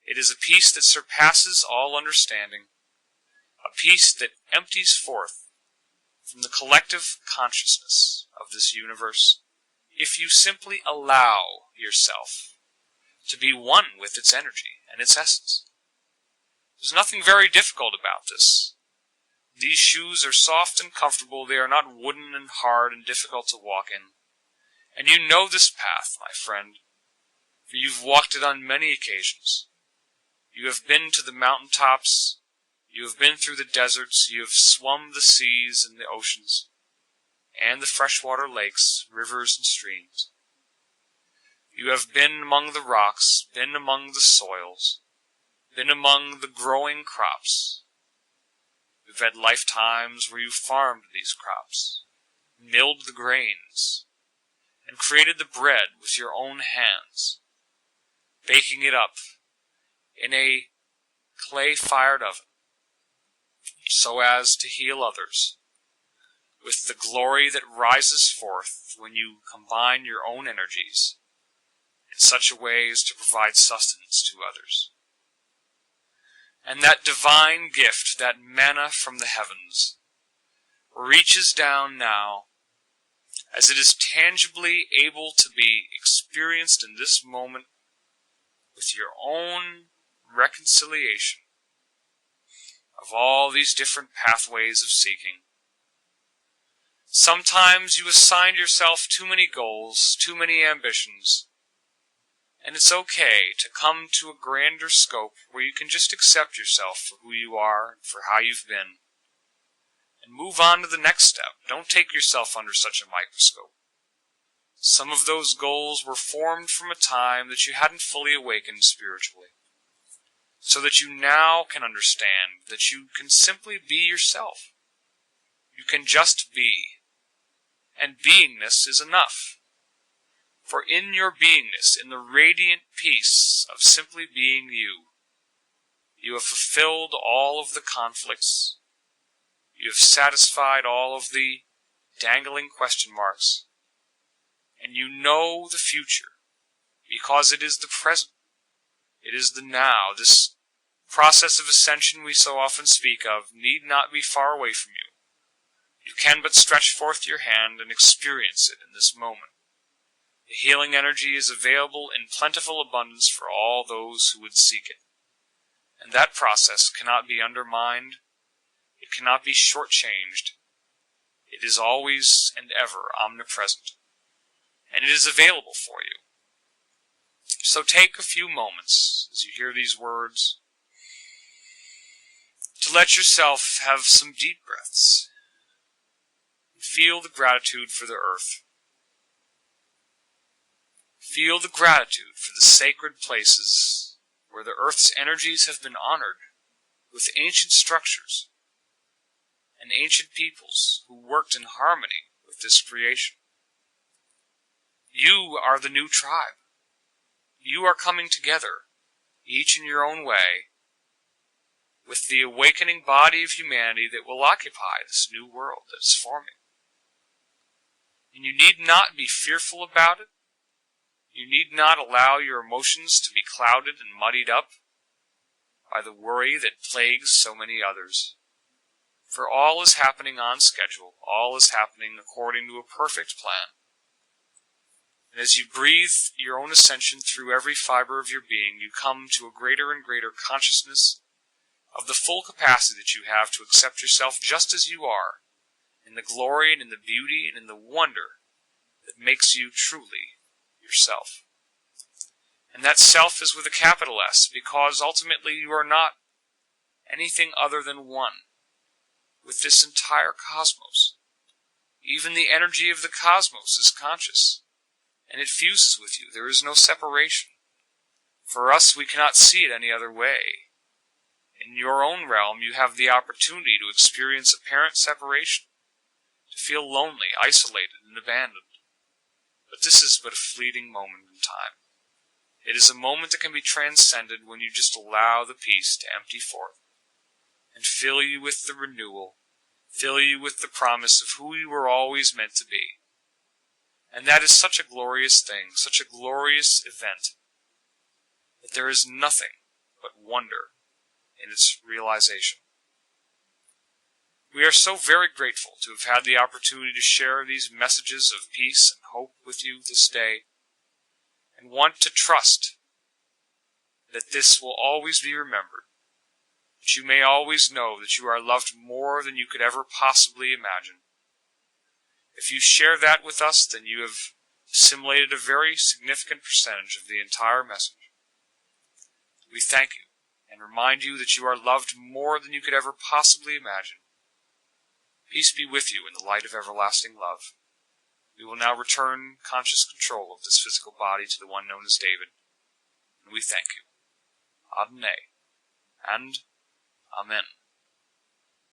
It is a peace that surpasses all understanding, a peace that empties forth from the collective consciousness of this universe, if you simply allow yourself to be one with its energy and its essence. There's nothing very difficult about this. These shoes are soft and comfortable. They are not wooden and hard and difficult to walk in. And you know this path, my friend, for you've walked it on many occasions. You have been to the mountaintops. You have been through the deserts. You have swum the seas and the oceans, and the freshwater lakes, rivers, and streams. You have been among the rocks, been among the soils, been among the growing crops. You've had lifetimes where you farmed these crops, milled the grains, and created the bread with your own hands, baking it up in a clay-fired oven, so as to heal others, with the glory that rises forth when you combine your own energies in such a way as to provide sustenance to others. And that divine gift, that manna from the heavens, reaches down now, as it is tangibly able to be experienced in this moment with your own reconciliation of all these different pathways of seeking. Sometimes you assigned yourself too many goals, too many ambitions, and it's okay to come to a grander scope where you can just accept yourself for who you are and for how you've been, and move on to the next step. Don't take yourself under such a microscope. Some of those goals were formed from a time that you hadn't fully awakened spiritually, so that you now can understand that you can simply be yourself. You can just be, and beingness is enough. For in your beingness, in the radiant peace of simply being you, you have fulfilled all of the conflicts, you have satisfied all of the dangling question marks, and you know the future, because it is the present, it is the now. This process of ascension we so often speak of need not be far away from you. You can but stretch forth your hand and experience it in this moment. The healing energy is available in plentiful abundance for all those who would seek it. And that process cannot be undermined. It cannot be shortchanged. It is always and ever omnipresent. And it is available for you. So take a few moments as you hear these words to let yourself have some deep breaths and feel the gratitude for the earth. Feel the gratitude for the sacred places where the earth's energies have been honored with ancient structures and ancient peoples who worked in harmony with this creation. You are the new tribe. You are coming together, each in your own way, with the awakening body of humanity that will occupy this new world that is forming. And you need not be fearful about it. You need not allow your emotions to be clouded and muddied up by the worry that plagues so many others. For all is happening on schedule. All is happening according to a perfect plan. And as you breathe your own ascension through every fiber of your being, you come to a greater and greater consciousness of the full capacity that you have to accept yourself just as you are, in the glory and in the beauty and in the wonder that makes you truly yourself. And that self is with a capital S, because ultimately you are not anything other than one with this entire cosmos. Even the energy of the cosmos is conscious, and it fuses with you. There is no separation. For us, we cannot see it any other way. In your own realm, you have the opportunity to experience apparent separation, to feel lonely, isolated, and abandoned. But this is but a fleeting moment in time. It is a moment that can be transcended when you just allow the peace to empty forth and fill you with the renewal, fill you with the promise of who you were always meant to be. And that is such a glorious thing, such a glorious event, that there is nothing but wonder in its realization. We are so very grateful to have had the opportunity to share these messages of peace and hope with you this day, and want to trust that this will always be remembered, that you may always know that you are loved more than you could ever possibly imagine. If you share that with us, then you have assimilated a very significant percentage of the entire message. We thank you and remind you that you are loved more than you could ever possibly imagine. Peace be with you in the light of everlasting love. We will now return conscious control of this physical body to the one known as David, and we thank you. Adonai, and Amen.